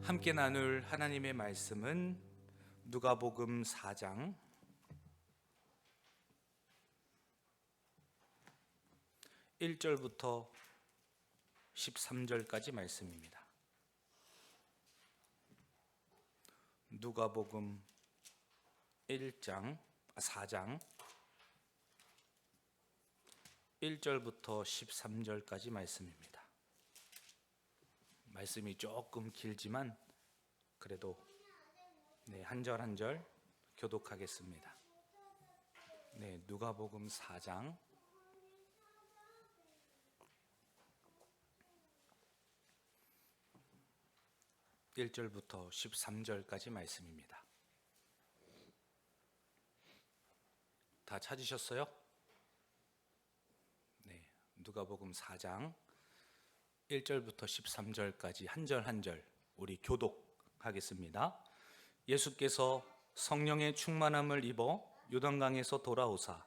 함께 나눌 하나님의 말씀은 누가복음 4장 1절부터 13절까지 말씀입니다. 누가복음 4장 1절부터 13절까지 말씀입니다. 말씀이 조금 길지만 그래도 한 절 한 절 교독하겠습니다. 누가복음 4장 1절부터 13절까지 말씀입니다. 다 찾으셨어요? 누가복음 4장 1절부터 13절까지 한 절 한 절 우리 교독하겠습니다. 예수께서 성령의 충만함을 입어 요단강에서 돌아오사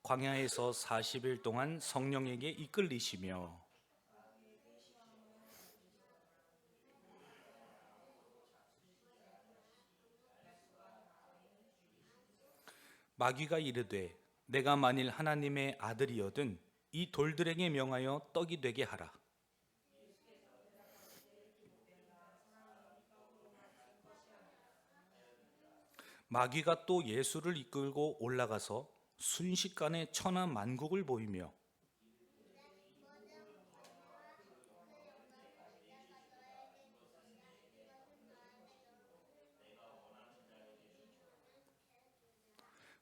광야에서 40일 동안 성령에게 이끌리시며 마귀가 이르되 내가 만일 하나님의 아들이거든 이 돌들에게 명하여 떡이 되게 하라. 마귀가 또 예수를 이끌고 올라가서 순식간에 천하 만국을 보이며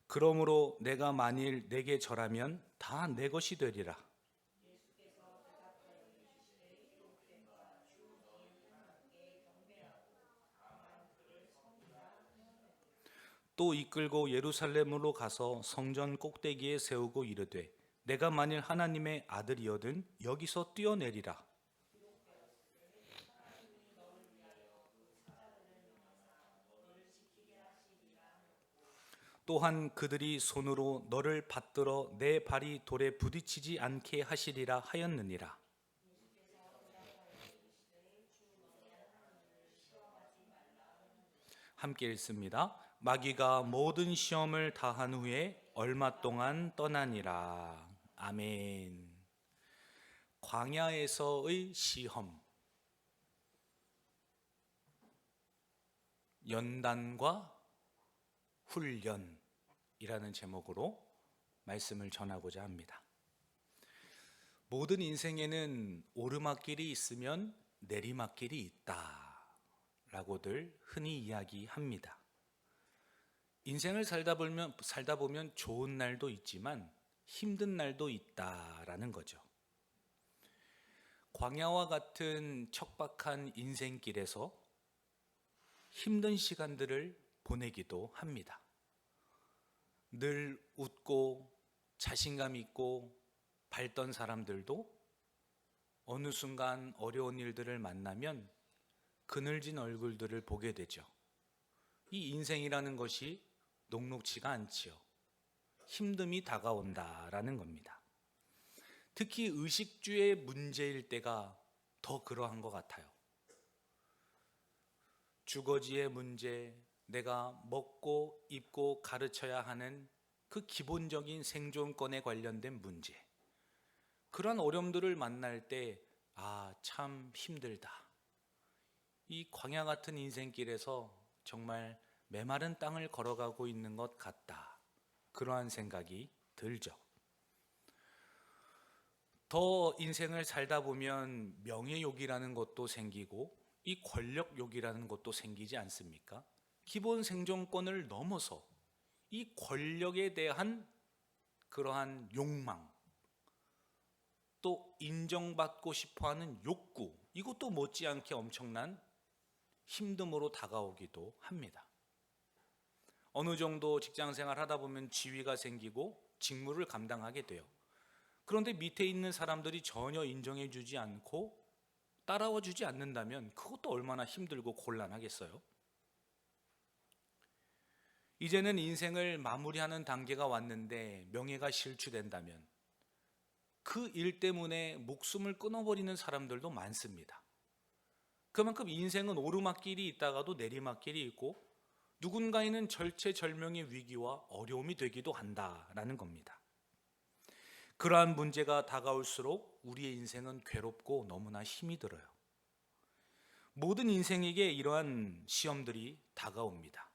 그러므로 내가 만일 내게 절하면 다 내 것이 되리라. 또 이끌고 예루살렘으로 가서 성전 꼭대기에 세우고 이르되 내가 만일 하나님의 아들이거든 여기서 뛰어내리라. 또한 그들이 손으로 너를 받들어 내 발이 돌에 부딪히지 않게 하시리라 하였느니라. 함께 읽습니다. 마귀가 모든 시험을 다한 후에 얼마 동안 떠나니라. 아멘. 광야에서의 시험, 연단과 훈련이라는 제목으로 말씀을 전하고자 합니다. 모든 인생에는 오르막길이 있으면 내리막길이 있다 라고들 흔히 이야기합니다. 인생을 살다 보면 좋은 날도 있지만 힘든 날도 있다라는 거죠. 광야와 같은 척박한 인생길에서 힘든 시간들을 보내기도 합니다. 늘 웃고 자신감 있고 밝던 사람들도 어느 순간 어려운 일들을 만나면 그늘진 얼굴들을 보게 되죠. 이 인생이라는 것이 녹록지가 않지요. 힘듦이 다가온다라는 겁니다. 특히 의식주의 문제일 때가 더 그러한 것 같아요. 주거지의 문제, 내가 먹고 입고 가르쳐야 하는 그 기본적인 생존권에 관련된 문제, 그런 어려움들을 만날 때 참 힘들다. 이 광야 같은 인생길에서 정말 메마른 땅을 걸어가고 있는 것 같다. 그러한 생각이 들죠. 더 인생을 살다 보면 명예욕이라는 것도 생기고 이 권력욕이라는 것도 생기지 않습니까? 기본 생존권을 넘어서 이 권력에 대한 그러한 욕망, 또 인정받고 싶어하는 욕구, 이것도 못지않게 엄청난 힘듦으로 다가오기도 합니다. 어느 정도 직장생활 하다 보면 지위가 생기고 직무를 감당하게 돼요. 그런데 밑에 있는 사람들이 전혀 인정해 주지 않고 따라와 주지 않는다면 그것도 얼마나 힘들고 곤란하겠어요? 이제는 인생을 마무리하는 단계가 왔는데 명예가 실추된다면 그 일 때문에 목숨을 끊어버리는 사람들도 많습니다. 그만큼 인생은 오르막길이 있다가도 내리막길이 있고 누군가에는 절체절명의 위기와 어려움이 되기도 한다라는 겁니다. 그러한 문제가 다가올수록 우리의 인생은 괴롭고 너무나 힘이 들어요. 모든 인생에게 이러한 시험들이 다가옵니다.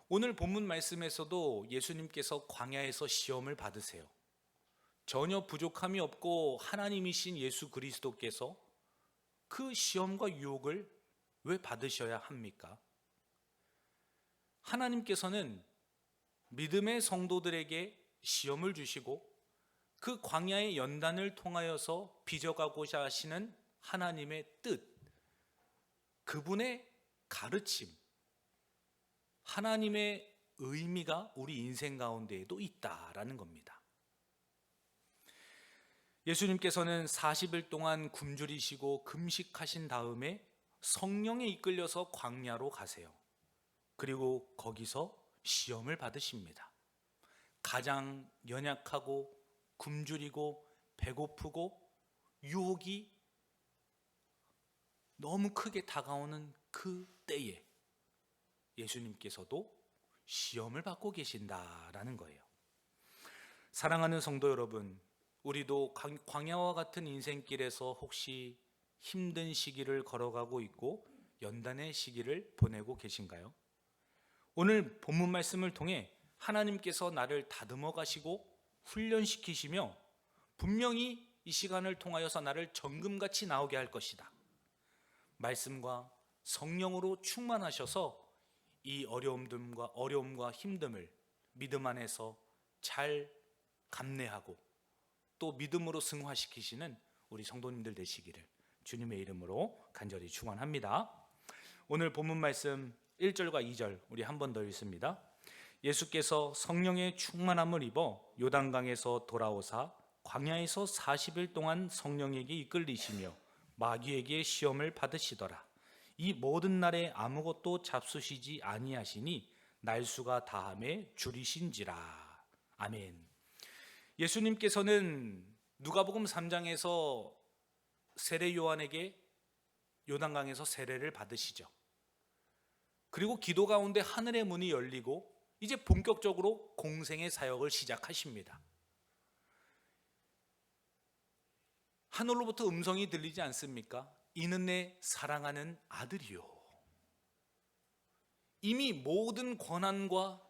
오늘 본문 말씀에서도 예수님께서 광야에서 시험을 받으세요. 전혀 부족함이 없고 하나님이신 예수 그리스도께서 그 시험과 유혹을 왜 받으셔야 합니까? 하나님께서는 믿음의 성도들에게 시험을 주시고 그 광야의 연단을 통하여서 빚어가고자 하시는 하나님의 뜻, 그분의 가르침, 하나님의 의미가 우리 인생 가운데에도 있다라는 겁니다. 예수님께서는 40일 동안 굶주리시고 금식하신 다음에 성령에 이끌려서 광야로 가세요. 그리고 거기서 시험을 받으십니다. 가장 연약하고 굶주리고 배고프고 유혹이 너무 크게 다가오는 그 때에 예수님께서도 시험을 받고 계신다라는 거예요. 사랑하는 성도 여러분, 우리도 광야와 같은 인생길에서 혹시 힘든 시기를 걸어가고 있고 연단의 시기를 보내고 계신가요? 오늘 본문 말씀을 통해 하나님께서 나를 다듬어 가시고 훈련시키시며 분명히 이 시간을 통하여서 나를 정금같이 나오게 할 것이다. 말씀과 성령으로 충만하셔서 이 어려움과 힘듦을 믿음 안에서 잘 감내하고 또 믿음으로 승화시키시는 우리 성도님들 되시기를 주님의 이름으로 간절히 축원합니다. 오늘 본문 말씀 1절과 2절 우리 한 번 더 읽습니다. 예수께서 성령의 충만함을 입어 요단강에서 돌아오사 광야에서 40일 동안 성령에게 이끌리시며 마귀에게 시험을 받으시더라. 이 모든 날에 아무것도 잡수시지 아니하시니 날수가 다함에 줄이신지라. 아멘. 예수님께서는 누가복음 3장에서 세례 요한에게 요단강에서 세례를 받으시죠. 그리고 기도 가운데 하늘의 문이 열리고 이제 본격적으로 공생의 사역을 시작하십니다. 하늘로부터 음성이 들리지 않습니까? 이는 내 사랑하는 아들이요. 이미 모든 권한과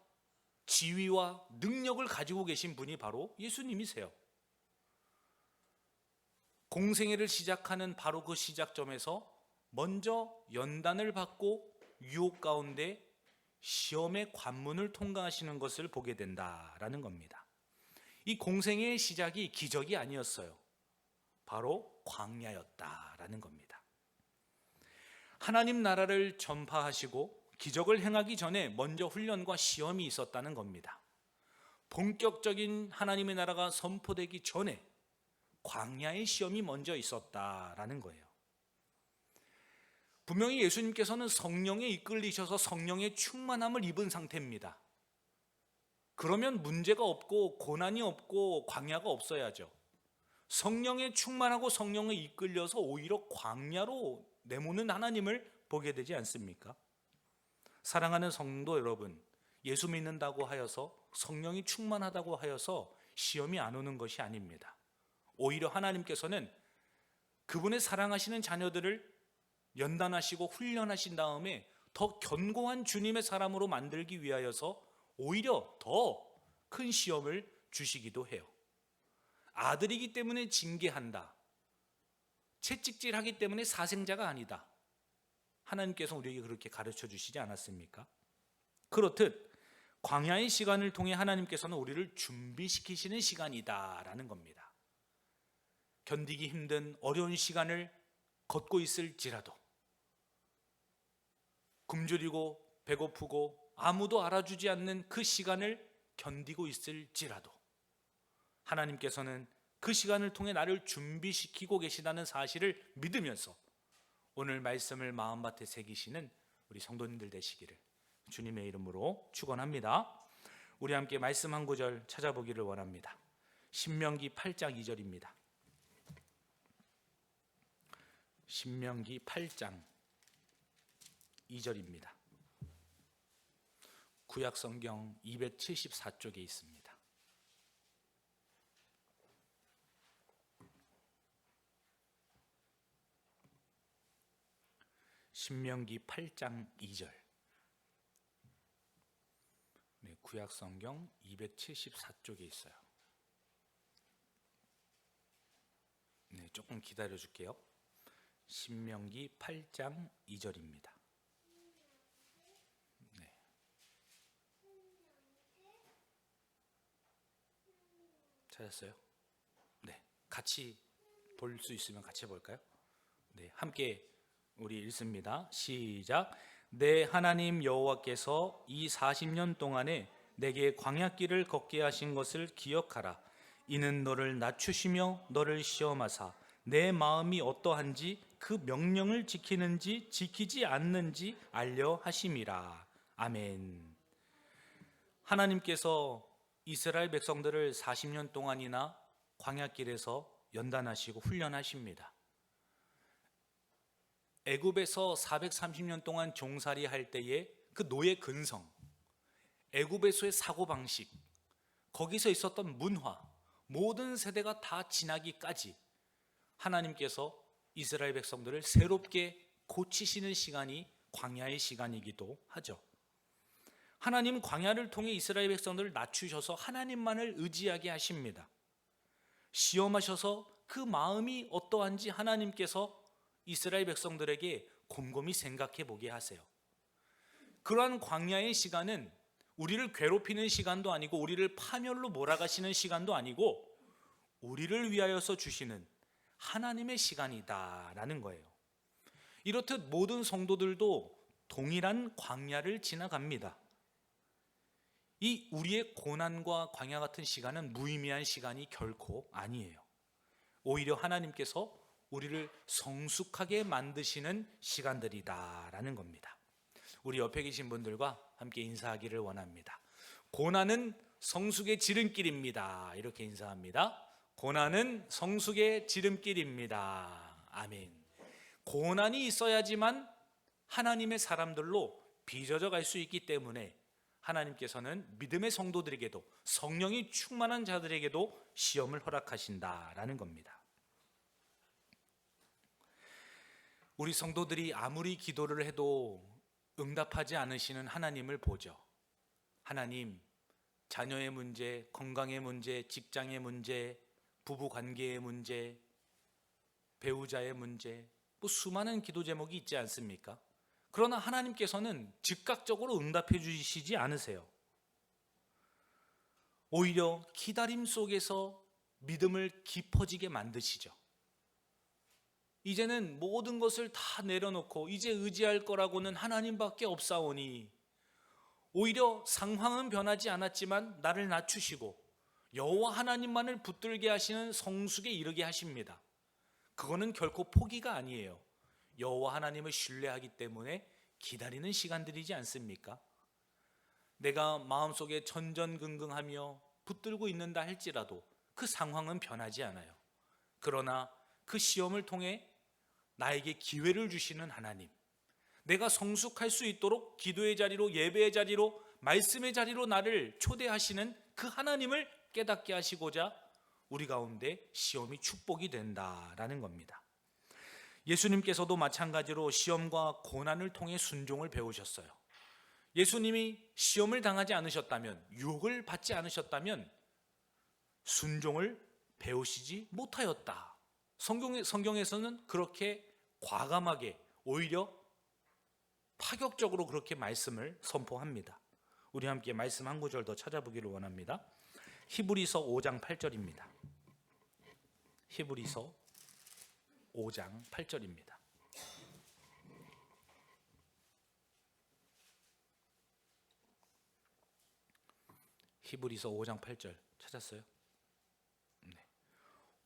지위와 능력을 가지고 계신 분이 바로 예수님이세요. 공생애를 시작하는 바로 그 시작점에서 먼저 연단을 받고 유혹 가운데 시험의 관문을 통과하시는 것을 보게 된다라는 겁니다. 이 공생애의 시작이 기적이 아니었어요. 바로 광야였다라는 겁니다. 하나님 나라를 전파하시고 기적을 행하기 전에 먼저 훈련과 시험이 있었다는 겁니다. 본격적인 하나님의 나라가 선포되기 전에 광야의 시험이 먼저 있었다라는 거예요. 분명히 예수님께서는 성령에 이끌리셔서 성령의 충만함을 입은 상태입니다. 그러면 문제가 없고 고난이 없고 광야가 없어야죠. 성령에 충만하고 성령에 이끌려서 오히려 광야로 내모는 하나님을 보게 되지 않습니까? 사랑하는 성도 여러분, 예수 믿는다고 하여서 성령이 충만하다고 하여서 시험이 안 오는 것이 아닙니다. 오히려 하나님께서는 그분의 사랑하시는 자녀들을 연단하시고 훈련하신 다음에 더 견고한 주님의 사람으로 만들기 위하여서 오히려 더 큰 시험을 주시기도 해요. 아들이기 때문에 징계한다, 채찍질하기 때문에 사생자가 아니다, 하나님께서 우리에게 그렇게 가르쳐 주시지 않았습니까? 그렇듯 광야의 시간을 통해 하나님께서는 우리를 준비시키시는 시간이다라는 겁니다. 견디기 힘든 어려운 시간을 걷고 있을지라도, 굶주리고 배고프고 아무도 알아주지 않는 그 시간을 견디고 있을지라도 하나님께서는 그 시간을 통해 나를 준비시키고 계시다는 사실을 믿으면서 오늘 말씀을 마음밭에 새기시는 우리 성도님들 되시기를 주님의 이름으로 축원합니다. 우리 함께 말씀 한 구절 찾아보기를 원합니다. 신명기 8장 2절입니다. 신명기 8장 2절입니다. 구약성경 274쪽에 있습니다. 신명기 8장 2절. 네, 구약성경 274쪽에 있어요. 네, 조금 기다려 줄게요. 신명기 8장 2절입니다. 네. 찾았어요? 네, 같이 볼 수 있으면 같이 볼까요? 네, 함께 우리 읽습니다. 시작. 내 하나님 여호와께서 이 40년 동안에 내게 광야길을 걷게 하신 것을 기억하라. 이는 너를 낮추시며 너를 시험하사 내 마음이 어떠한지 그 명령을 지키는지 지키지 않는지 알려 하심이라. 아멘. 하나님께서 이스라엘 백성들을 40년 동안이나 광야길에서 연단하시고 훈련하십니다. 애굽에서 430년 동안 종살이 할 때의 그 노예 근성, 애굽에서의 사고방식, 거기서 있었던 문화, 모든 세대가 다 지나기까지 하나님께서 이스라엘 백성들을 새롭게 고치시는 시간이 광야의 시간이기도 하죠. 하나님 광야를 통해 이스라엘 백성들을 낮추셔서 하나님만을 의지하게 하십니다. 시험하셔서 그 마음이 어떠한지 하나님께서 이스라엘 백성들에게 곰곰이 생각해 보게 하세요. 그러한 광야의 시간은 우리를 괴롭히는 시간도 아니고 우리를 파멸로 몰아가시는 시간도 아니고 우리를 위하여서 주시는 하나님의 시간이다라는 거예요. 이렇듯 모든 성도들도 동일한 광야를 지나갑니다. 이 우리의 고난과 광야 같은 시간은 무의미한 시간이 결코 아니에요. 오히려 하나님께서 우리를 성숙하게 만드시는 시간들이다라는 겁니다. 우리 옆에 계신 분들과 함께 인사하기를 원합니다. 고난은 성숙의 지름길입니다. 이렇게 인사합니다. 고난은 성숙의 지름길입니다. 아멘. 고난이 있어야지만 하나님의 사람들로 빚어져 갈 수 있기 때문에 하나님께서는 믿음의 성도들에게도 성령이 충만한 자들에게도 시험을 허락하신다라는 겁니다. 우리 성도들이 아무리 기도를 해도 응답하지 않으시는 하나님을 보죠. 하나님, 자녀의 문제, 건강의 문제, 직장의 문제, 부부 관계의 문제, 배우자의 문제, 수많은 기도 제목이 있지 않습니까? 그러나 하나님께서는 즉각적으로 응답해 주시지 않으세요. 오히려 기다림 속에서 믿음을 깊어지게 만드시죠. 이제는 모든 것을 다 내려놓고 이제 의지할 거라고는 하나님밖에 없사오니 오히려 상황은 변하지 않았지만 나를 낮추시고 여호와 하나님만을 붙들게 하시는 성숙에 이르게 하십니다. 그거는 결코 포기가 아니에요. 여호와 하나님을 신뢰하기 때문에 기다리는 시간들이지 않습니까? 내가 마음속에 전전긍긍하며 붙들고 있는다 할지라도 그 상황은 변하지 않아요. 그러나 그 시험을 통해 나에게 기회를 주시는 하나님, 내가 성숙할 수 있도록 기도의 자리로, 예배의 자리로, 말씀의 자리로 나를 초대하시는 그 하나님을 깨닫게 하시고자 우리 가운데 시험이 축복이 된다라는 겁니다. 예수님께서도 마찬가지로 시험과 고난을 통해 순종을 배우셨어요. 예수님이 시험을 당하지 않으셨다면, 유혹을 받지 않으셨다면 순종을 배우시지 못하였다. 성경에서는 그렇게 과감하게, 오히려 파격적으로 그렇게 말씀을 선포합니다. 우리 함께 말씀 한 구절 더 찾아보기를 원합니다. 히브리서 5장 8절입니다. 히브리서 5장 8절입니다. 히브리서 5장 8절 찾았어요? 네.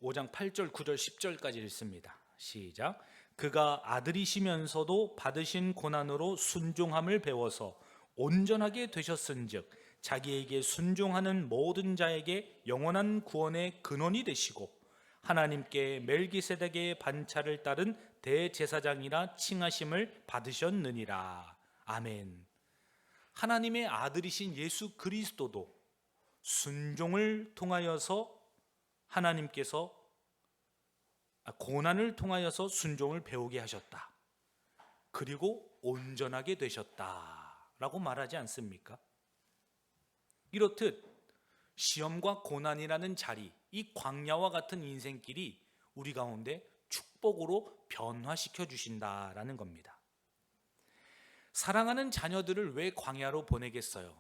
5장 8절, 9절, 10절까지 읽습니다. 시작. 그가 아들이시면서도 받으신 고난으로 순종함을 배워서 온전하게 되셨은즉 자기에게 순종하는 모든 자에게 영원한 구원의 근원이 되시고 하나님께 멜기세덱의 반차를 따른 대제사장이라 칭하심을 받으셨느니라. 아멘. 하나님의 아들이신 예수 그리스도도 순종을 통하여서 하나님께서 고난을 통하여서 순종을 배우게 하셨다. 그리고 온전하게 되셨다라고 말하지 않습니까? 이렇듯 시험과 고난이라는 자리, 이 광야와 같은 인생길이 우리 가운데 축복으로 변화시켜 주신다라는 겁니다. 사랑하는 자녀들을 왜 광야로 보내겠어요?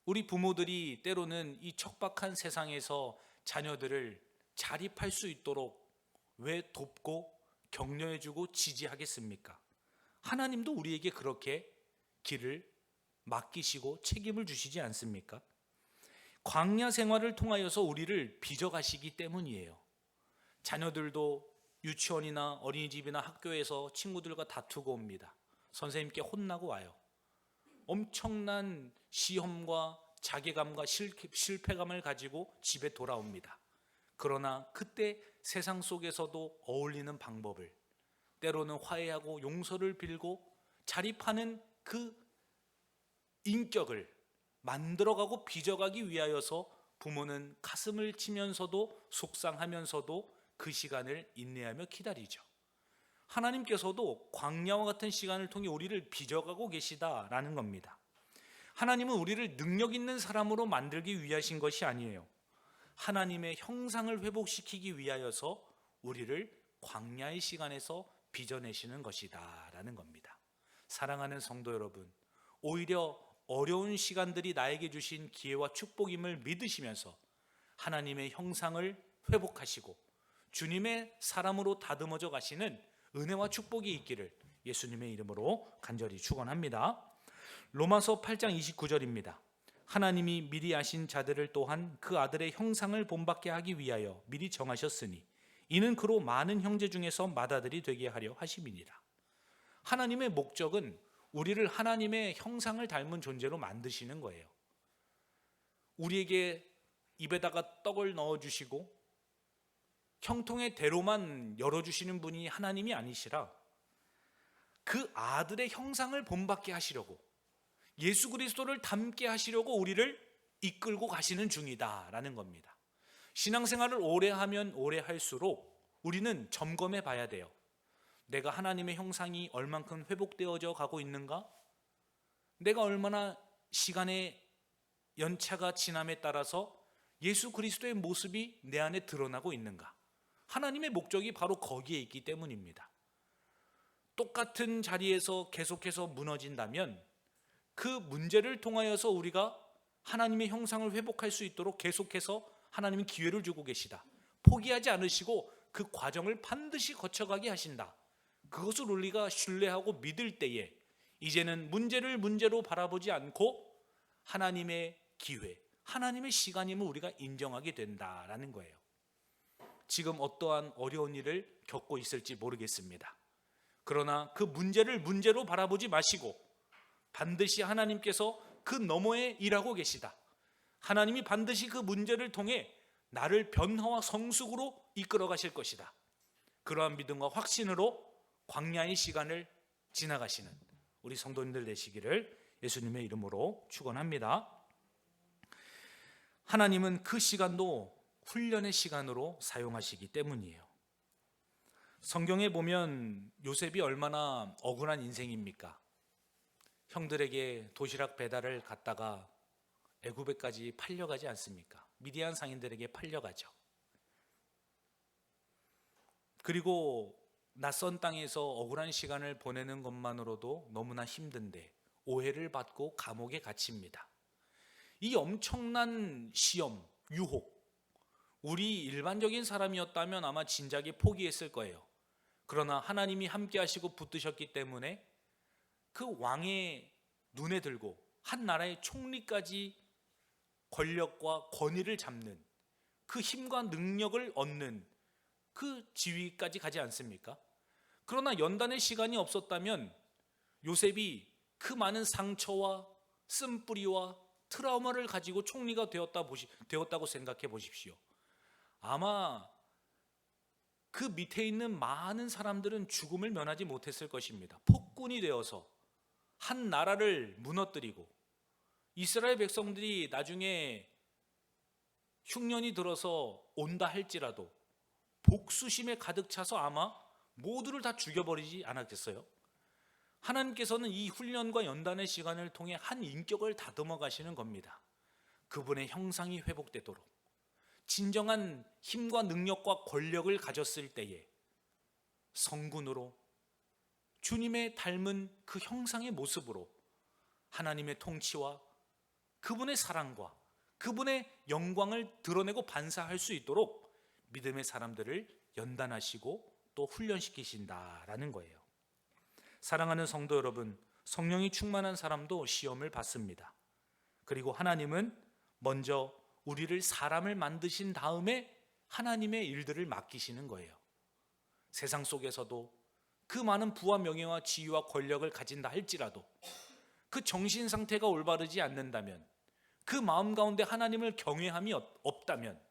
우리 부모들이 때로는 이 척박한 세상에서 자녀들을 자립할 수 있도록 왜 돕고 격려해주고 지지하겠습니까? 하나님도 우리에게 그렇게 길을 맡기시고 책임을 주시지 않습니까? 광야 생활을 통하여서 우리를 빚어가시기 때문이에요. 자녀들도 유치원이나 어린이집이나 학교에서 친구들과 다투고 옵니다. 선생님께 혼나고 와요. 엄청난 시험과 자괴감과 실패감을 가지고 집에 돌아옵니다. 그러나 그때 세상 속에서도 어울리는 방법을, 때로는 화해하고 용서를 빌고 자립하는 그 인격을 만들어가고 빚어가기 위하여서 부모는 가슴을 치면서도 속상하면서도 그 시간을 인내하며 기다리죠. 하나님께서도 광야와 같은 시간을 통해 우리를 빚어가고 계시다라는 겁니다. 하나님은 우리를 능력 있는 사람으로 만들기 위하신 것이 아니에요. 하나님의 형상을 회복시키기 위하여서 우리를 광야의 시간에서 빚어내시는 것이다라는 겁니다. 사랑하는 성도 여러분, 오히려 어려운 시간들이 나에게 주신 기회와 축복임을 믿으시면서 하나님의 형상을 회복하시고 주님의 사람으로 다듬어져 가시는 은혜와 축복이 있기를 예수님의 이름으로 간절히 축원합니다. 로마서 8장 29절입니다. 하나님이 미리 아신 자들을 또한 그 아들의 형상을 본받게 하기 위하여 미리 정하셨으니 이는 그로 많은 형제 중에서 맏아들이 되게 하려 하심이니라. 하나님의 목적은 우리를 하나님의 형상을 닮은 존재로 만드시는 거예요. 우리에게 입에다가 떡을 넣어주시고 형통의 대로만 열어주시는 분이 하나님이 아니시라 그 아들의 형상을 본받게 하시려고, 예수 그리스도를 닮게 하시려고 우리를 이끌고 가시는 중이다라는 겁니다. 신앙생활을 오래 하면 오래 할수록 우리는 점검해 봐야 돼요. 내가 하나님의 형상이 얼만큼 회복되어져 가고 있는가? 내가 얼마나 시간의 연차가 지남에 따라서 예수 그리스도의 모습이 내 안에 드러나고 있는가? 하나님의 목적이 바로 거기에 있기 때문입니다. 똑같은 자리에서 계속해서 무너진다면 그 문제를 통하여서 우리가 하나님의 형상을 회복할 수 있도록 계속해서 하나님은 기회를 주고 계시다. 포기하지 않으시고 그 과정을 반드시 거쳐가게 하신다. 그것을 우리가 신뢰하고 믿을 때에 이제는 문제를 문제로 바라보지 않고 하나님의 기회, 하나님의 시간임을 우리가 인정하게 된다라는 거예요. 지금 어떠한 어려운 일을 겪고 있을지 모르겠습니다. 그러나 그 문제를 문제로 바라보지 마시고 반드시 하나님께서 그 너머에 일하고 계시다. 하나님이 반드시 그 문제를 통해 나를 변화와 성숙으로 이끌어 가실 것이다. 그러한 믿음과 확신으로 광야의 시간을 지나가시는 우리 성도님들 되시기를 예수님의 이름으로 축원합니다. 하나님은 그 시간도 훈련의 시간으로 사용하시기 때문이에요. 성경에 보면 요셉이 얼마나 억울한 인생입니까? 형들에게 도시락 배달을 갔다가 애굽에까지 팔려가지 않습니까? 미디안 상인들에게 팔려가죠. 그리고 낯선 땅에서 억울한 시간을 보내는 것만으로도 너무나 힘든데 오해를 받고 감옥에 갇힙니다. 이 엄청난 시험, 유혹, 우리 일반적인 사람이었다면 아마 진작에 포기했을 거예요. 그러나 하나님이 함께 하시고 붙드셨기 때문에 그 왕의 눈에 들고 한 나라의 총리까지 권력과 권위를 잡는 그 힘과 능력을 얻는 그 지위까지 가지 않습니까? 그러나 연단의 시간이 없었다면 요셉이 그 많은 상처와 쓴뿌리와 트라우마를 가지고 총리가 되었다고 생각해 보십시오. 아마 그 밑에 있는 많은 사람들은 죽음을 면하지 못했을 것입니다. 폭군이 되어서 한 나라를 무너뜨리고, 이스라엘 백성들이 나중에 흉년이 들어서 온다 할지라도 복수심에 가득 차서 아마 모두를 다 죽여버리지 않았겠어요? 하나님께서는 이 훈련과 연단의 시간을 통해 한 인격을 다듬어 가시는 겁니다. 그분의 형상이 회복되도록, 진정한 힘과 능력과 권력을 가졌을 때에 성군으로 주님의 닮은 그 형상의 모습으로 하나님의 통치와 그분의 사랑과 그분의 영광을 드러내고 반사할 수 있도록 믿음의 사람들을 연단하시고 또 훈련시키신다라는 거예요. 사랑하는 성도 여러분, 성령이 충만한 사람도 시험을 받습니다. 그리고 하나님은 먼저 우리를 사람을 만드신 다음에 하나님의 일들을 맡기시는 거예요. 세상 속에서도 그 많은 부와 명예와 지위와 권력을 가진다 할지라도 그 정신 상태가 올바르지 않는다면, 그 마음 가운데 하나님을 경외함이 없다면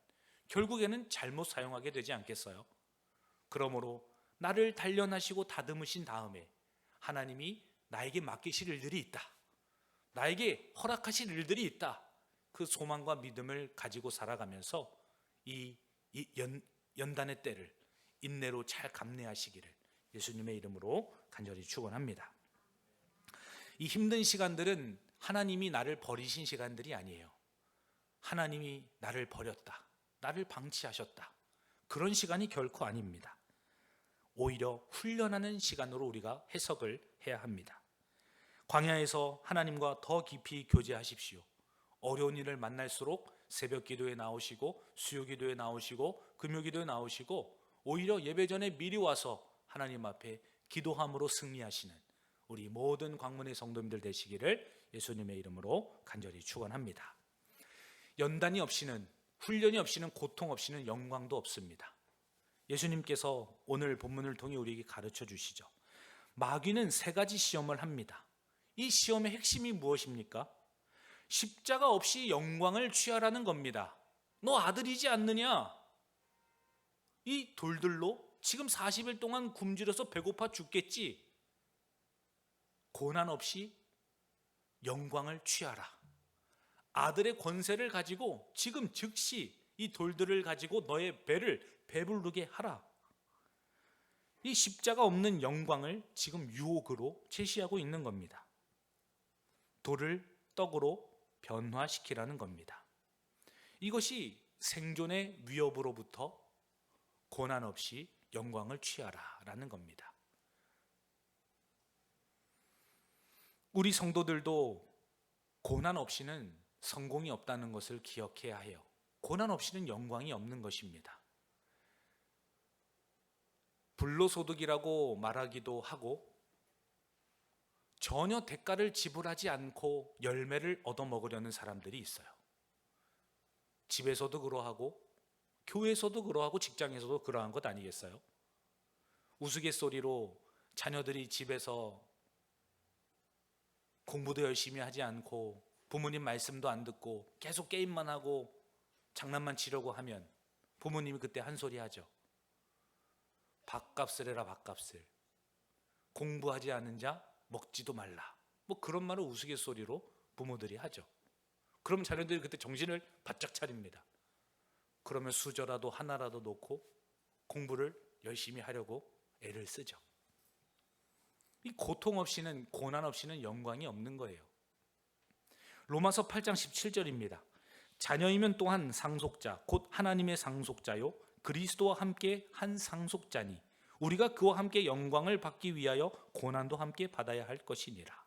결국에는 잘못 사용하게 되지 않겠어요? 그러므로 나를 단련하시고 다듬으신 다음에 하나님이 나에게 맡기실 일들이 있다, 나에게 허락하실 일들이 있다, 그 소망과 믿음을 가지고 살아가면서 이 연단의 때를 인내로 잘 감내하시기를 예수님의 이름으로 간절히 축원합니다. 이 힘든 시간들은 하나님이 나를 버리신 시간들이 아니에요. 하나님이 나를 버렸다, 나를 방치하셨다, 그런 시간이 결코 아닙니다. 오히려 훈련하는 시간으로 우리가 해석을 해야 합니다. 광야에서 하나님과 더 깊이 교제하십시오. 어려운 일을 만날수록 새벽 기도에 나오시고 수요 기도에 나오시고 금요 기도에 나오시고, 오히려 예배 전에 미리 와서 하나님 앞에 기도함으로 승리하시는 우리 모든 광문의 성도님들 되시기를 예수님의 이름으로 간절히 축원합니다. 연단이 없이는, 훈련이 없이는, 고통 없이는 영광도 없습니다. 예수님께서 오늘 본문을 통해 우리에게 가르쳐 주시죠. 마귀는 세 가지 시험을 합니다. 이 시험의 핵심이 무엇입니까? 십자가 없이 영광을 취하라는 겁니다. 너 아들이지 않느냐? 이 돌들로 지금 40일 동안 굶주려서 배고파 죽겠지. 고난 없이 영광을 취하라. 아들의 권세를 가지고 지금 즉시 이 돌들을 가지고 너의 배를 배부르게 하라. 이 십자가 없는 영광을 지금 유혹으로 제시하고 있는 겁니다. 돌을 떡으로 변화시키라는 겁니다. 이것이 생존의 위협으로부터 고난 없이 영광을 취하라라는 겁니다. 우리 성도들도 고난 없이는 성공이 없다는 것을 기억해야 해요. 고난 없이는 영광이 없는 것입니다. 불로소득이라고 말하기도 하고, 전혀 대가를 지불하지 않고 열매를 얻어먹으려는 사람들이 있어요. 집에서도 그러하고 교회에서도 그러하고 직장에서도 그러한 것 아니겠어요? 우스갯소리로 자녀들이 집에서 공부도 열심히 하지 않고 부모님 말씀도 안 듣고 계속 게임만 하고 장난만 치려고 하면 부모님이 그때 한 소리 하죠. 밥값을 해라, 밥값을. 공부하지 않은 자 먹지도 말라. 뭐 그런 말을 우스갯소리로 부모들이 하죠. 그럼 자녀들이 그때 정신을 바짝 차립니다. 그러면 수저라도 하나라도 놓고 공부를 열심히 하려고 애를 쓰죠. 이 고통 없이는, 고난 없이는 영광이 없는 거예요. 로마서 8장 17절입니다. 자녀이면 또한 상속자, 곧 하나님의 상속자요 그리스도와 함께 한 상속자니 우리가 그와 함께 영광을 받기 위하여 고난도 함께 받아야 할 것이니라.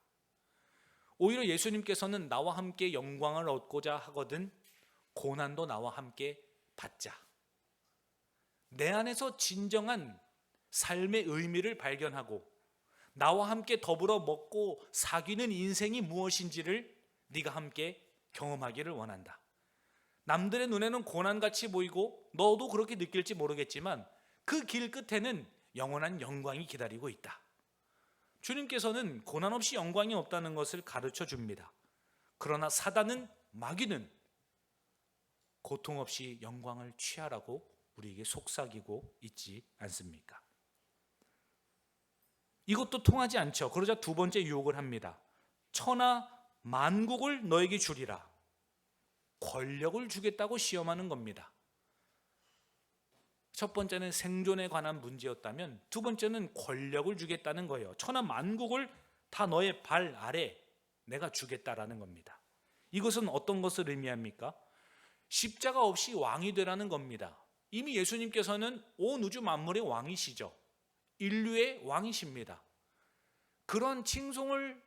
오히려 예수님께서는 나와 함께 영광을 얻고자 하거든 고난도 나와 함께 받자. 내 안에서 진정한 삶의 의미를 발견하고 나와 함께 더불어 먹고 사귀는 인생이 무엇인지를 네가 함께 경험하기를 원한다. 남들의 눈에는 고난같이 보이고 너도 그렇게 느낄지 모르겠지만 그 길 끝에는 영원한 영광이 기다리고 있다. 주님께서는 고난 없이 영광이 없다는 것을 가르쳐 줍니다. 그러나 사단은, 마귀는 고통 없이 영광을 취하라고 우리에게 속삭이고 있지 않습니까? 이것도 통하지 않죠. 그러자 두 번째 유혹을 합니다. 천하 만국을 너에게 주리라. 권력을 주겠다고 시험하는 겁니다. 첫 번째는 생존에 관한 문제였다면 두 번째는 권력을 주겠다는 거예요. 천하 만국을 다 너의 발 아래 내가 주겠다라는 겁니다. 이것은 어떤 것을 의미합니까? 십자가 없이 왕이 되라는 겁니다. 이미 예수님께서는 온 우주 만물의 왕이시죠. 인류의 왕이십니다. 그런 칭송을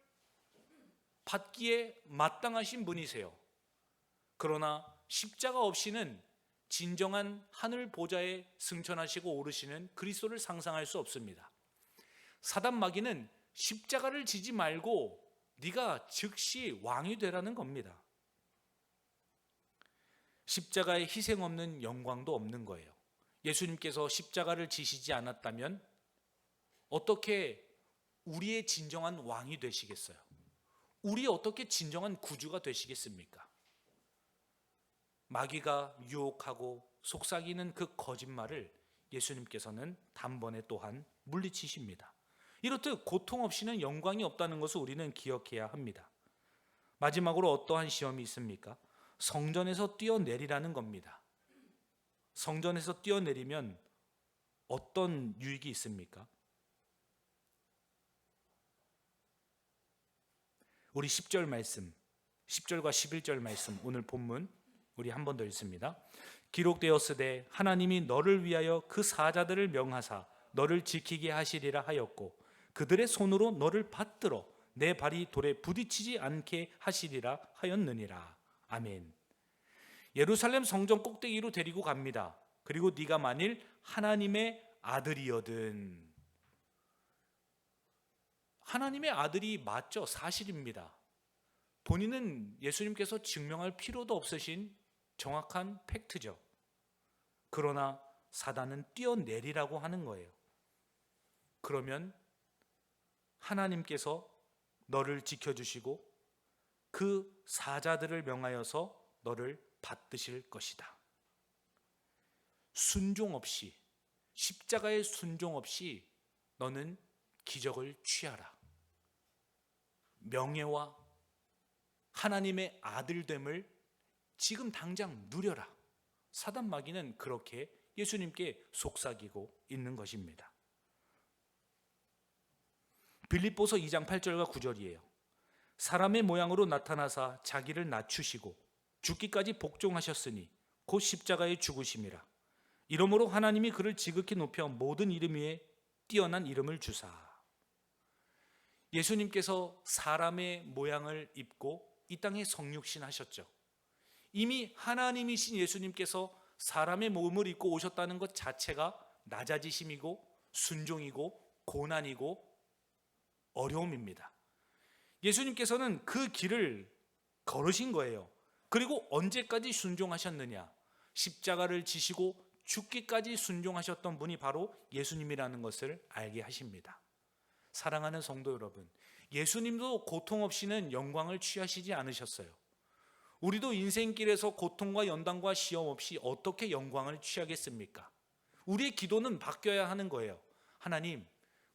받기에 마땅하신 분이세요. 그러나 십자가 없이는 진정한 하늘 보좌에 승천하시고 오르시는 그리스도를 상상할 수 없습니다. 사단 마귀는 십자가를 지지 말고 네가 즉시 왕이 되라는 겁니다. 십자가의 희생 없는 영광도 없는 거예요. 예수님께서 십자가를 지시지 않았다면 어떻게 우리의 진정한 왕이 되시겠어요? 우리 어떻게 진정한 구주가 되시겠습니까? 마귀가 유혹하고 속삭이는 그 거짓말을 예수님께서는 단번에 또한 물리치십니다. 이렇듯 고통 없이는 영광이 없다는 것을 우리는 기억해야 합니다. 마지막으로 어떠한 시험이 있습니까? 성전에서 뛰어내리라는 겁니다. 성전에서 뛰어내리면 어떤 유익이 있습니까? 우리 10절 말씀, 10절과 11절 말씀, 오늘 본문 우리 한 번 더 읽습니다. 기록되었으되 하나님이 너를 위하여 그 사자들을 명하사 너를 지키게 하시리라 하였고 그들의 손으로 너를 받들어 내 발이 돌에 부딪히지 않게 하시리라 하였느니라. 아멘. 예루살렘 성전 꼭대기로 데리고 갑니다. 그리고 네가 만일 하나님의 아들이거든. 하나님의 아들이 맞죠. 사실입니다. 본인은 예수님께서 증명할 필요도 없으신 정확한 팩트죠. 그러나 사단은 뛰어내리라고 하는 거예요. 그러면 하나님께서 너를 지켜주시고 그 사자들을 명하여서 너를 받드실 것이다. 순종 없이, 십자가의 순종 없이 너는 기적을 취하라. 명예와 하나님의 아들됨을 지금 당장 누려라. 사단 마귀는 그렇게 예수님께 속삭이고 있는 것입니다. 빌립보서 2장 8절과 9절이에요. 사람의 모양으로 나타나사 자기를 낮추시고 죽기까지 복종하셨으니 곧 십자가에 죽으심이라. 이러므로 하나님이 그를 지극히 높여 모든 이름 위에 뛰어난 이름을 주사. 예수님께서 사람의 모양을 입고 이 땅에 성육신 하셨죠. 이미 하나님이신 예수님께서 사람의 몸을 입고 오셨다는 것 자체가 낮아지심이고 순종이고 고난이고 어려움입니다. 예수님께서는 그 길을 걸으신 거예요. 그리고 언제까지 순종하셨느냐? 십자가를 지시고 죽기까지 순종하셨던 분이 바로 예수님이라는 것을 알게 하십니다. 사랑하는 성도 여러분, 예수님도 고통 없이는 영광을 취하시지 않으셨어요. 우리도 인생길에서 고통과 연단과 시험 없이 어떻게 영광을 취하겠습니까? 우리의 기도는 바뀌어야 하는 거예요. 하나님,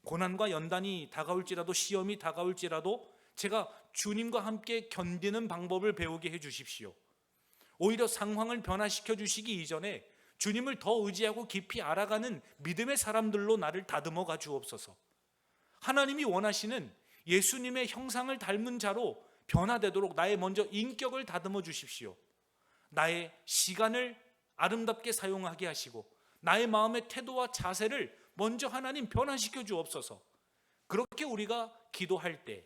고난과 연단이 다가올지라도 시험이 다가올지라도 제가 주님과 함께 견디는 방법을 배우게 해 주십시오. 오히려 상황을 변화시켜 주시기 이전에 주님을 더 의지하고 깊이 알아가는 믿음의 사람들로 나를 다듬어 가 주옵소서. 하나님이 원하시는 예수님의 형상을 닮은 자로 변화되도록 나의 먼저 인격을 다듬어 주십시오. 나의 시간을 아름답게 사용하게 하시고 나의 마음의 태도와 자세를 먼저 하나님 변화시켜 주옵소서. 그렇게 우리가 기도할 때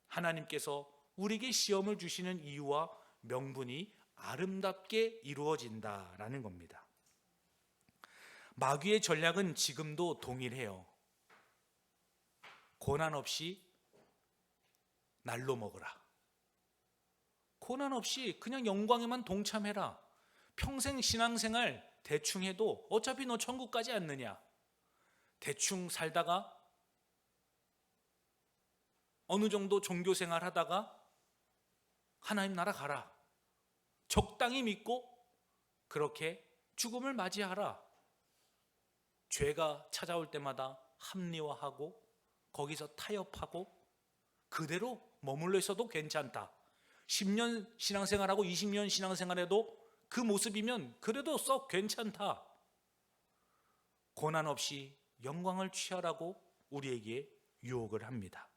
하나님께서 우리에게 시험을 주시는 이유와 명분이 아름답게 이루어진다라는 겁니다. 마귀의 전략은 지금도 동일해요. 고난 없이 날로 먹으라. 고난 없이 그냥 영광에만 동참해라. 평생 신앙생활 대충 해도 어차피 너 천국 가지 않느냐. 대충 살다가 어느 정도 종교생활 하다가 하나님 나라 가라. 적당히 믿고 그렇게 죽음을 맞이하라. 죄가 찾아올 때마다 합리화하고 거기서 타협하고 그대로 머물러 있어도 괜찮다. 10년 신앙생활하고 20년 신앙생활해도 그 모습이면 그래도 썩 괜찮다. 고난 없이 영광을 취하라고 우리에게 유혹을 합니다.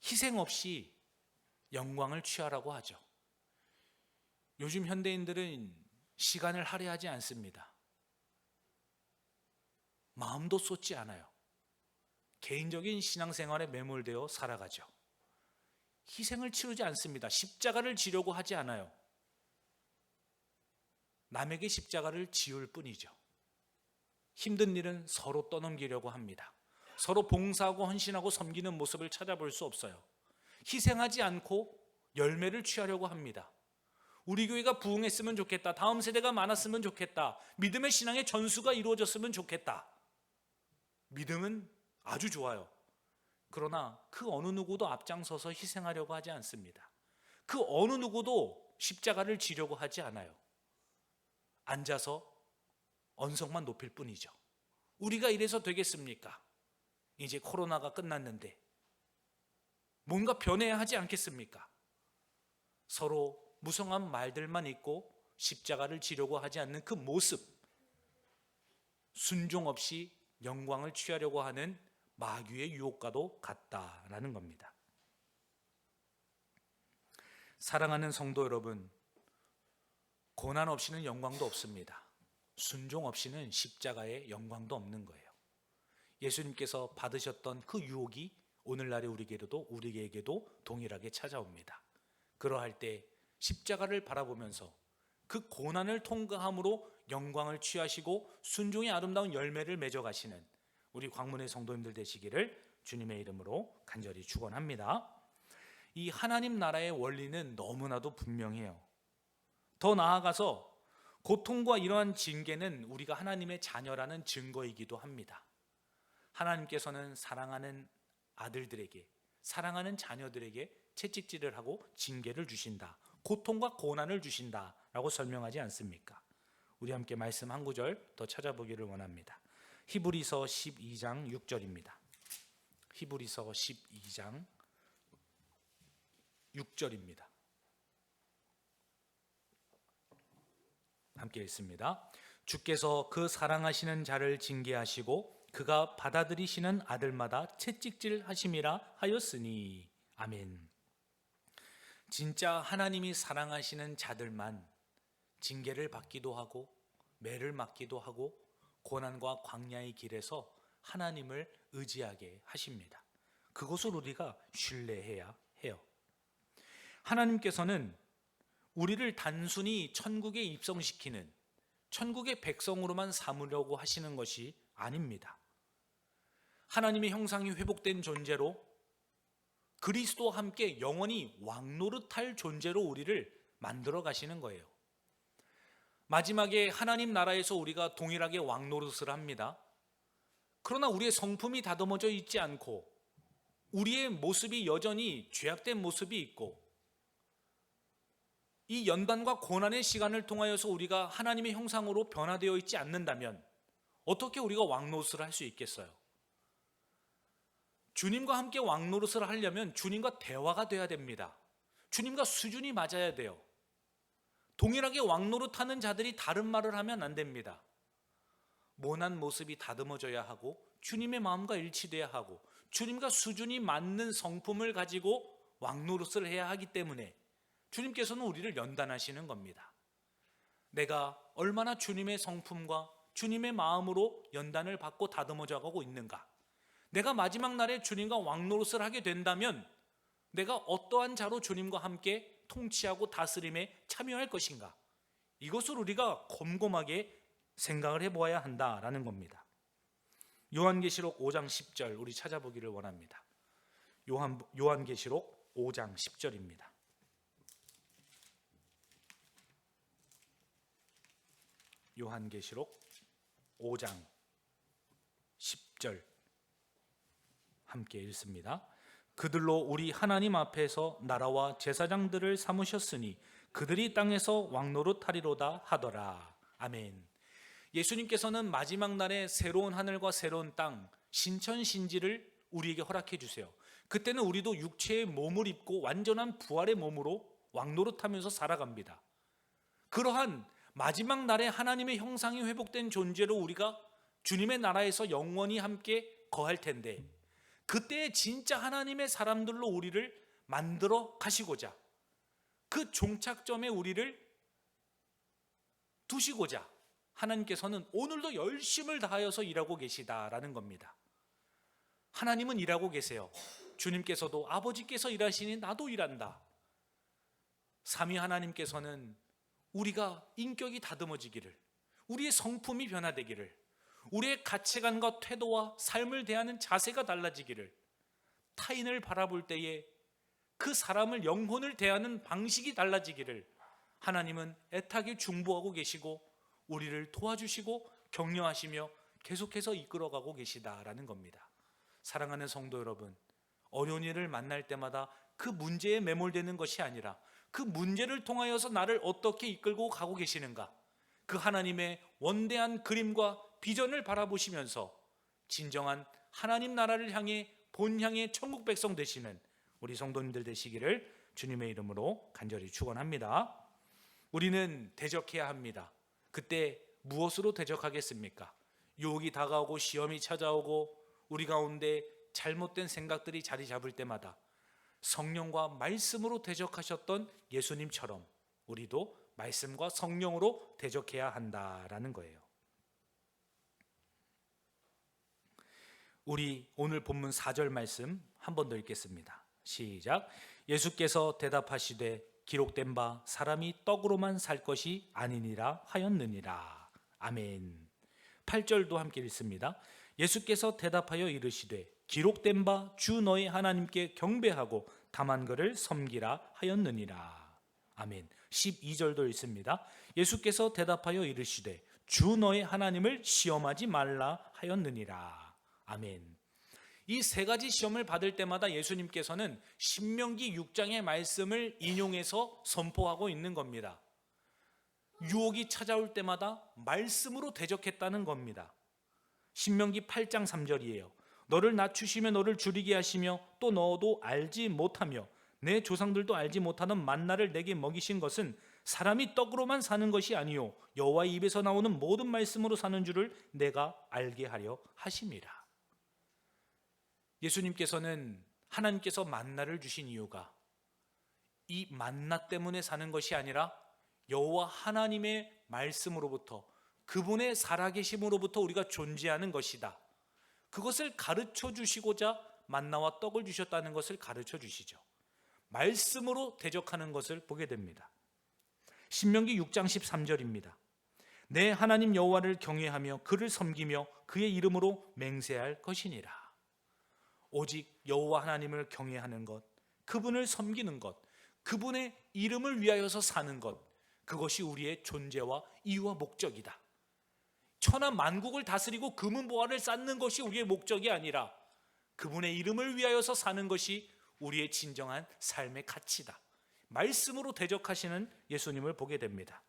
희생 없이 영광을 취하라고 하죠. 요즘 현대인들은 시간을 할애하지 않습니다. 마음도 쏟지 않아요. 개인적인 신앙생활에 매몰되어 살아가죠. 희생을 치르지 않습니다. 십자가를 지려고 하지 않아요. 남에게 십자가를 지을 뿐이죠. 힘든 일은 서로 떠넘기려고 합니다. 서로 봉사하고 헌신하고 섬기는 모습을 찾아볼 수 없어요. 희생하지 않고 열매를 취하려고 합니다. 우리 교회가 부흥했으면 좋겠다. 다음 세대가 많았으면 좋겠다. 믿음의 신앙의 전수가 이루어졌으면 좋겠다. 믿음은 아주 좋아요. 그러나 그 어느 누구도 앞장서서 희생하려고 하지 않습니다. 그 어느 누구도 십자가를 지려고 하지 않아요. 앉아서 언성만 높일 뿐이죠. 우리가 이래서 되겠습니까? 이제 코로나가 끝났는데 뭔가 변해야 하지 않겠습니까? 서로 무성한 말들만 있고 십자가를 지려고 하지 않는 그 모습, 순종 없이 영광을 취하려고 하는 마귀의 유혹과도 같다라는 겁니다. 사랑하는 성도 여러분, 고난 없이는 영광도 없습니다. 순종 없이는 십자가의 영광도 없는 거예요. 예수님께서 받으셨던 그 유혹이 오늘날의 우리에게도 동일하게 찾아옵니다. 그러할 때 십자가를 바라보면서 그 고난을 통과함으로 영광을 취하시고 순종의 아름다운 열매를 맺어가시는 우리 광문의 성도님들 되시기를 주님의 이름으로 간절히 축원합니다. 이 하나님 나라의 원리는 너무나도 분명해요. 더 나아가서 고통과 이러한 징계는 우리가 하나님의 자녀라는 증거이기도 합니다. 하나님께서는 사랑하는 아들들에게, 사랑하는 자녀들에게 채찍질을 하고 징계를 주신다. 고통과 고난을 주신다라고 설명하지 않습니까? 우리 함께 말씀 한 구절 더 찾아보기를 원합니다. 히브리서 12장 6절입니다. 히브리서 12장 6절입니다. 함께 읽습니다. 주께서 그 사랑하시는 자를 징계하시고 그가 받아들이시는 아들마다 채찍질 하심이라 하였으니 아멘. 진짜 하나님이 사랑하시는 자들만 징계를 받기도 하고 매를 맞기도 하고 고난과 광야의 길에서 하나님을 의지하게 하십니다. 그것을 우리가 신뢰해야 해요. 하나님께서는 우리를 단순히 천국에 입성시키는 천국의 백성으로만 삼으려고 하시는 것이 아닙니다. 하나님의 형상이 회복된 존재로 그리스도와 함께 영원히 왕노릇할 존재로 우리를 만들어 가시는 거예요. 마지막에 하나님 나라에서 우리가 동일하게 왕노릇을 합니다. 그러나 우리의 성품이 다듬어져 있지 않고 우리의 모습이 여전히 죄악된 모습이 있고 이 연단과 고난의 시간을 통하여서 우리가 하나님의 형상으로 변화되어 있지 않는다면 어떻게 우리가 왕노릇을 할 수 있겠어요? 주님과 함께 왕노릇을 하려면 주님과 대화가 돼야 됩니다. 주님과 수준이 맞아야 돼요. 동일하게 왕노릇하는 자들이 다른 말을 하면 안 됩니다. 모난 모습이 다듬어져야 하고 주님의 마음과 일치돼야 하고 주님과 수준이 맞는 성품을 가지고 왕노릇을 해야 하기 때문에 주님께서는 우리를 연단하시는 겁니다. 내가 얼마나 주님의 성품과 주님의 마음으로 연단을 받고 다듬어져 가고 있는가? 내가 마지막 날에 주님과 왕노릇을 하게 된다면 내가 어떠한 자로 주님과 함께 통치하고 다스림에 참여할 것인가? 이것을 우리가 곰곰하게 생각을 해보아야 한다라는 겁니다. 요한계시록 5장 10절 우리 찾아보기를 원합니다. 요한계시록 5장 10절입니다. 요한계시록 5장 10절 함께 읽습니다. 그들로 우리 하나님 앞에서 나라와 제사장들을 삼으셨으니 그들이 땅에서 왕노릇하리로다 하더라. 아멘. 예수님께서는 마지막 날에 새로운 하늘과 새로운 땅, 신천신지를 우리에게 허락해 주세요. 그때는 우리도 육체의 몸을 입고 완전한 부활의 몸으로 왕노릇하면서 살아갑니다. 그러한 마지막 날에 하나님의 형상이 회복된 존재로 우리가 주님의 나라에서 영원히 함께 거할 텐데, 그때 진짜 하나님의 사람들로 우리를 만들어 가시고자, 그 종착점에 우리를 두시고자 하나님께서는 오늘도 열심을 다하여서 일하고 계시다라는 겁니다. 하나님은 일하고 계세요. 주님께서도 아버지께서 일하시니 나도 일한다. 삼위 하나님께서는 우리가 인격이 다듬어지기를, 우리의 성품이 변화되기를, 우리의 가치관과 태도와 삶을 대하는 자세가 달라지기를, 타인을 바라볼 때에 그 사람을, 영혼을 대하는 방식이 달라지기를 하나님은 애타게 중보하고 계시고 우리를 도와주시고 격려하시며 계속해서 이끌어가고 계시다라는 겁니다. 사랑하는 성도 여러분, 어려운 일을 만날 때마다 그 문제에 매몰되는 것이 아니라 그 문제를 통하여서 나를 어떻게 이끌고 가고 계시는가, 그 하나님의 원대한 그림과 비전을 바라보시면서 진정한 하나님 나라를 향해 본향의 천국 백성 되시는 우리 성도님들 되시기를 주님의 이름으로 간절히 축원합니다. 우리는 대적해야 합니다. 그때 무엇으로 대적하겠습니까? 유혹이 다가오고 시험이 찾아오고 우리 가운데 잘못된 생각들이 자리 잡을 때마다 성령과 말씀으로 대적하셨던 예수님처럼 우리도 말씀과 성령으로 대적해야 한다라는 거예요. 우리 오늘 본문 4절 말씀 한 번 더 읽겠습니다. 시작. 예수께서 대답하시되 기록된 바 사람이 떡으로만 살 것이 아니니라 하였느니라. 아멘. 8절도 함께 읽습니다. 예수께서 대답하여 이르시되 기록된 바 주 너의 하나님께 경배하고 다만 그를 섬기라 하였느니라. 아멘. 12절도 읽습니다. 예수께서 대답하여 이르시되 주 너의 하나님을 시험하지 말라 하였느니라. 아멘. 이 세 가지 시험을 받을 때마다 예수님께서는 신명기 6장의 말씀을 인용해서 선포하고 있는 겁니다. 유혹이 찾아올 때마다 말씀으로 대적했다는 겁니다. 신명기 8장 3절이에요. 너를 낮추시며 너를 줄이게 하시며 또 너도 알지 못하며 내 조상들도 알지 못하는 만나를 내게 먹이신 것은 사람이 떡으로만 사는 것이 아니요 여호와의 입에서 나오는 모든 말씀으로 사는 줄을 내가 알게 하려 하심이라. 예수님께서는 하나님께서 만나를 주신 이유가 이 만나 때문에 사는 것이 아니라 여호와 하나님의 말씀으로부터, 그분의 살아계심으로부터 우리가 존재하는 것이다. 그것을 가르쳐 주시고자 만나와 떡을 주셨다는 것을 가르쳐 주시죠. 말씀으로 대적하는 것을 보게 됩니다. 신명기 6장 13절입니다. 내 하나님 여호와를 경외하며 그를 섬기며 그의 이름으로 맹세할 것이니라. 오직 여호와 하나님을 경외하는 것, 그분을 섬기는 것, 그분의 이름을 위하여서 사는 것, 그것이 우리의 존재와 이유와 목적이다. 천하 만국을 다스리고 금은보화를 쌓는 것이 우리의 목적이 아니라 그분의 이름을 위하여서 사는 것이 우리의 진정한 삶의 가치다. 말씀으로 대적하시는 예수님을 보게 됩니다.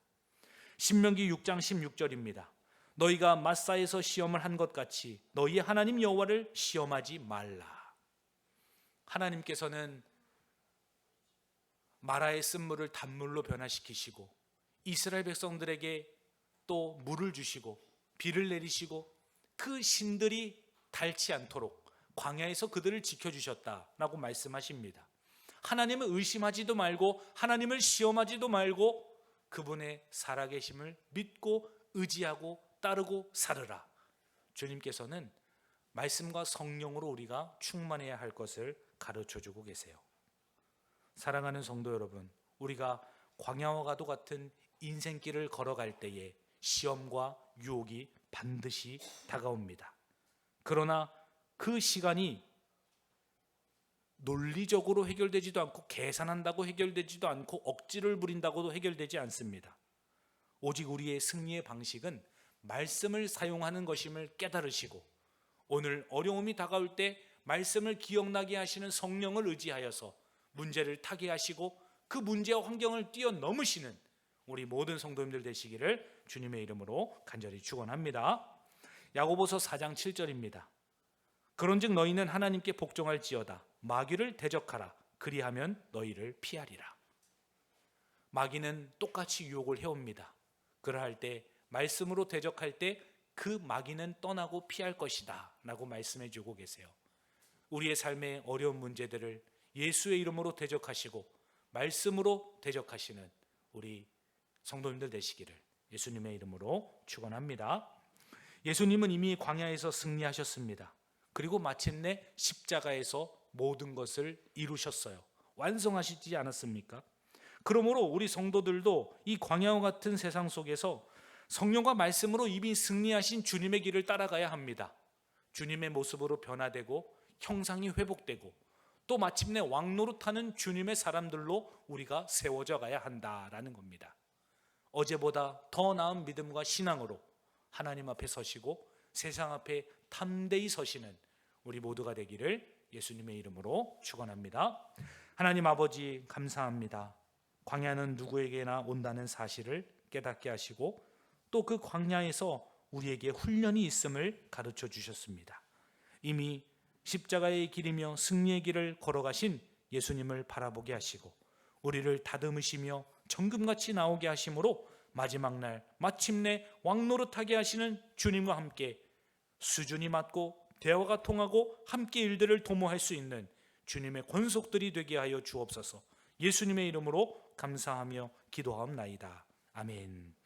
신명기 6장 16절입니다. 너희가 마사에서 시험을 한 것 같이 너희 하나님 여호와를 시험하지 말라. 하나님께서는 마라의 쓴물을 단물로 변화시키시고 이스라엘 백성들에게 또 물을 주시고 비를 내리시고 그 신들이 닳지 않도록 광야에서 그들을 지켜주셨다라고 말씀하십니다. 하나님을 의심하지도 말고 하나님을 시험하지도 말고 그분의 살아계심을 믿고 의지하고 따르고 살으라. 주님께서는 말씀과 성령으로 우리가 충만해야 할 것을 가르쳐주고 계세요. 사랑하는 성도 여러분, 우리가 광야와 가도 같은 인생길을 걸어갈 때에 시험과 유혹이 반드시 다가옵니다. 그러나 그 시간이 논리적으로 해결되지도 않고 계산한다고 해결되지도 않고 억지를 부린다고도 해결되지 않습니다. 오직 우리의 승리의 방식은 말씀을 사용하는 것임을 깨달으시고 오늘 어려움이 다가올 때 말씀을 기억나게 하시는 성령을 의지하여서 문제를 타개하시고 그 문제와 환경을 뛰어넘으시는 우리 모든 성도님들 되시기를 주님의 이름으로 간절히 축원합니다. 야고보서 4장 7절입니다. 그런즉 너희는 하나님께 복종할지어다. 마귀를 대적하라. 그리하면 너희를 피하리라. 마귀는 똑같이 유혹을 해옵니다. 그러할 때 말씀으로 대적할 때 그 마귀는 떠나고 피할 것이다 라고 말씀해 주고 계세요. 우리의 삶의 어려운 문제들을 예수의 이름으로 대적하시고 말씀으로 대적하시는 우리 성도님들 되시기를 예수님의 이름으로 축원합니다. 예수님은 이미 광야에서 승리하셨습니다. 그리고 마침내 십자가에서 모든 것을 이루셨어요. 완성하시지 않았습니까? 그러므로 우리 성도들도 이 광야와 같은 세상 속에서 성령과 말씀으로 이미 승리하신 주님의 길을 따라가야 합니다. 주님의 모습으로 변화되고 형상이 회복되고 또 마침내 왕노릇하는 주님의 사람들로 우리가 세워져 가야 한다라는 겁니다. 어제보다 더 나은 믿음과 신앙으로 하나님 앞에 서시고 세상 앞에 담대히 서시는 우리 모두가 되기를 예수님의 이름으로 축원합니다. 하나님 아버지 감사합니다. 광야는 누구에게나 온다는 사실을 깨닫게 하시고 또 그 광야에서 우리에게 훈련이 있음을 가르쳐 주셨습니다. 이미 십자가의 길이며 승리의 길을 걸어가신 예수님을 바라보게 하시고 우리를 다듬으시며 정금같이 나오게 하심으로 마지막 날 마침내 왕노릇하게 하시는 주님과 함께 수준이 맞고 대화가 통하고 함께 일들을 도모할 수 있는 주님의 권속들이 되게 하여 주옵소서. 예수님의 이름으로 감사하며 기도하옵나이다. 아멘.